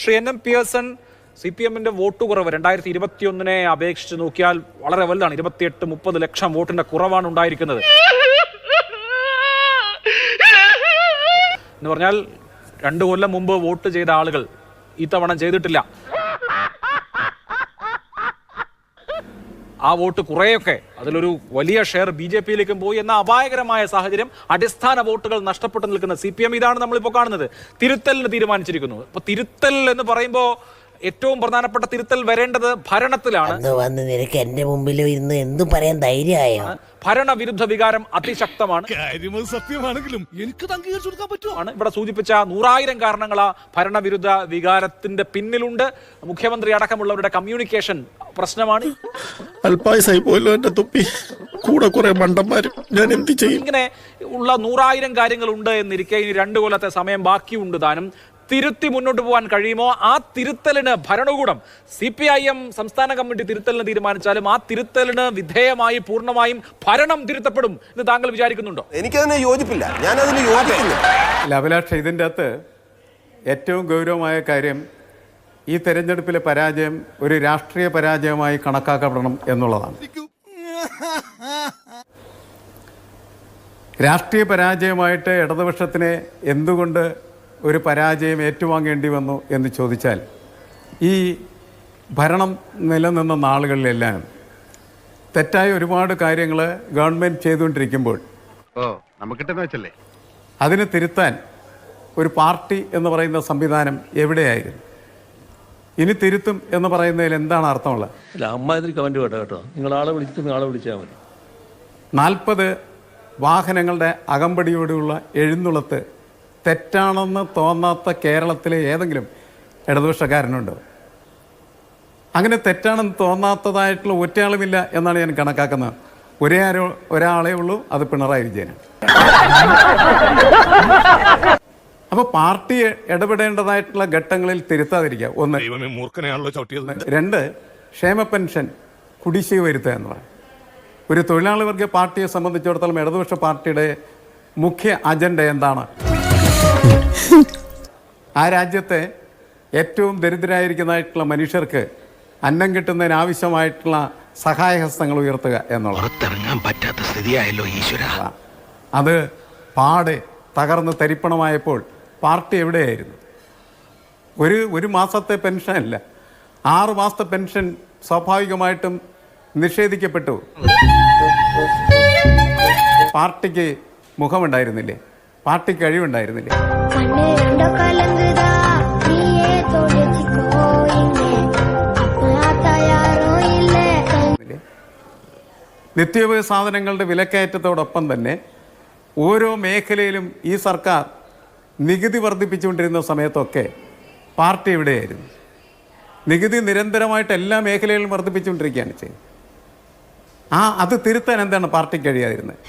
Shri N M Pearson, CPM-ന്റെ vote കുറവ് 2021 അപേക്ഷിച്ച് നോക്കിയാൽ വളരെ വലുതാണ്. 28-30 ലക്ഷം വോട്ടിന്റെ കുറവാണ് ഉണ്ടായിരിക്കുന്നത്. എന്ന് പറഞ്ഞാൽ 2 കൊല്ലം മുമ്പ് വോട്ട് ചെയ്ത ആളുകൾ ഈ തവണ ചെയ്തിട്ടില്ല. ആ വോട്ട് കുറേയൊക്കെ അതിലൊരു വലിയ ഷെയർ BJP-യിലേക്കും പോയി എന്ന അപായകരമായ സാഹചര്യം, അടിസ്ഥാന വോട്ടുകൾ നഷ്ടപ്പെട്ടു നിൽക്കുന്ന CPM ഇതാണ് നമ്മളിപ്പോൾ കാണുന്നത്. തിരുത്തലിന് തീരുമാനിച്ചിരിക്കുന്നു. അപ്പൊ തിരുത്തൽ എന്ന് പറയുമ്പോൾ ഏറ്റവും പ്രധാനപ്പെട്ട തിരുത്തൽ വരേണ്ടത് ഭരണത്തിലാണ്. നിനക്ക് എന്റെ മുമ്പിൽ ഇന്ന് എന്തും പറയാൻ ധൈര്യമായോ? ഭരണവിരുദ്ധ വികാരം അതിശക്തമാണ്. സത്യമാണെങ്കിലും എനിക്ക് അംഗീകരിച്ചു കൊടുക്കാൻ പറ്റുമോ? ഇവിടെ സൂചിപ്പിച്ച 100,000 കാരണങ്ങൾ ആ ഭരണവിരുദ്ധ വികാരത്തിന്റെ പിന്നിലുണ്ട്. മുഖ്യമന്ത്രി അടക്കമുള്ളവരുടെ കമ്മ്യൂണിക്കേഷൻ പ്രശ്നമാണ്. അല്പായുസായി പോയല്ലോ എന്റെ തൊപ്പി, കൂടെ കുറെ മണ്ടന്മാരും. ഞാൻ എന്ത് ചെയ്യും? ഇങ്ങനെ ഉള്ള 100,000 കാര്യങ്ങളുണ്ട് എന്നിരിക്കെ ഇനി 2 കൊല്ലത്തെ സമയം ബാക്കിയുണ്ട് താനും. തിരുത്തി മുന്നോട്ട് പോകാൻ കഴിയുമോ? ആ തിരുത്തലിന് ഭരണകൂടം, CPIM സംസ്ഥാന കമ്മിറ്റി തിരുത്തലിന് തീരുമാനിച്ചാലും ആ തിരുത്തലിന് വിധേയമായി പൂർണ്ണമായും ഭരണം തിരുത്തപ്പെടും എന്ന് താങ്കൾ വിചാരിക്കുന്നുണ്ടോ? എനിക്കതിന് യോജിപ്പില്ല. ഞാൻ അതിന് യോജിപ്പില്ല. അഭിലാഷ്, ഇതിൻ്റെ അകത്ത് ഏറ്റവും ഗൗരവമായ കാര്യം ഈ തെരഞ്ഞെടുപ്പിലെ പരാജയം ഒരു രാഷ്ട്രീയ പരാജയമായി കണക്കാക്കപ്പെടണം എന്നുള്ളതാണ്. രാഷ്ട്രീയ പരാജയമായിട്ട് ഇടതുപക്ഷത്തിന് എന്തുകൊണ്ട് ഒരു പരാജയം ഏറ്റുവാങ്ങേണ്ടി വന്നു എന്ന് ചോദിച്ചാൽ, ഈ ഭരണം നിലനിന്ന നാളുകളിലെല്ലാം തെറ്റായ ഒരുപാട് കാര്യങ്ങൾ ഗവൺമെൻറ് ചെയ്തുകൊണ്ടിരിക്കുമ്പോൾ അതിനെ തിരുത്താൻ ഒരു പാർട്ടി എന്ന് പറയുന്ന സംവിധാനം എവിടെയായിരുന്നു? ഇനി തിരുത്തും എന്ന് പറയുന്നതിൽ എന്താണ് അർത്ഥമുള്ളത്? അമ്മാതിരി കമന്റ് കേട്ടോ, നിങ്ങൾ ആളെ വിളിച്ചാൽ മതി. 40 വാഹനങ്ങളുടെ അകമ്പടിയോടുള്ള എഴുന്നള്ളത്ത് തെറ്റാണെന്ന് തോന്നാത്ത കേരളത്തിലെ ഏതെങ്കിലും ഇടതുപക്ഷക്കാരനുണ്ടോ? അങ്ങനെ തെറ്റാണെന്ന് തോന്നാത്തതായിട്ടുള്ള ഒറ്റയാളുമില്ല എന്നാണ് ഞാൻ കണക്കാക്കുന്നത്. ഒരാളേ ഉള്ളൂ, അത് പിണറായി വിജയനാണ്. അപ്പോൾ പാർട്ടി ഇടപെടേണ്ടതായിട്ടുള്ള ഘട്ടങ്ങളിൽ തിരുത്താതിരിക്കുക. 1. 2, ക്ഷേമ പെൻഷൻ കുടിശ്ശിക വരുത്തുക എന്ന് പറയും. ഒരു തൊഴിലാളി വർഗ പാർട്ടിയെ സംബന്ധിച്ചിടത്തോളം ഇടതുപക്ഷ പാർട്ടിയുടെ മുഖ്യ അജണ്ട എന്താണ്? ആ രാജ്യത്തെ ഏറ്റവും ദരിദ്രരായിരിക്കുന്നതായിട്ടുള്ള മനുഷ്യർക്ക് അന്നം കിട്ടുന്നതിന് ആവശ്യമായിട്ടുള്ള സഹായഹസ്തങ്ങൾ ഉയർത്തുക എന്നുള്ളത്. പുറത്തിറങ്ങാൻ പറ്റാത്ത സ്ഥിതിയായല്ലോ ഈശ്വര. അത് പാടെ തകർന്ന് തരിപ്പണമായപ്പോൾ പാർട്ടി എവിടെയായിരുന്നു? ഒരു മാസത്തെ പെൻഷനല്ല, 6 മാസത്തെ പെൻഷൻ സ്വാഭാവികമായിട്ടും നിഷേധിക്കപ്പെട്ടു. പാർട്ടിക്ക് മുഖമുണ്ടായിരുന്നില്ലേ? പാർട്ടിക്ക് കഴിവുണ്ടായിരുന്നില്ലേ? നിത്യോപയോഗ സാധനങ്ങളുടെ വിലക്കയറ്റത്തോടൊപ്പം തന്നെ ഓരോ മേഖലയിലും ഈ സർക്കാർ നികുതി വർദ്ധിപ്പിച്ചുകൊണ്ടിരുന്ന സമയത്തൊക്കെ പാർട്ടി എവിടെയായിരുന്നു? നികുതി നിരന്തരമായിട്ട് എല്ലാ മേഖലയിലും വർദ്ധിപ്പിച്ചുകൊണ്ടിരിക്കുകയാണ് ചെയ്യുന്നത്. അത് തിരുത്താൻ എന്താണ് പാർട്ടിക്ക് കഴിയാതിരുന്നത്?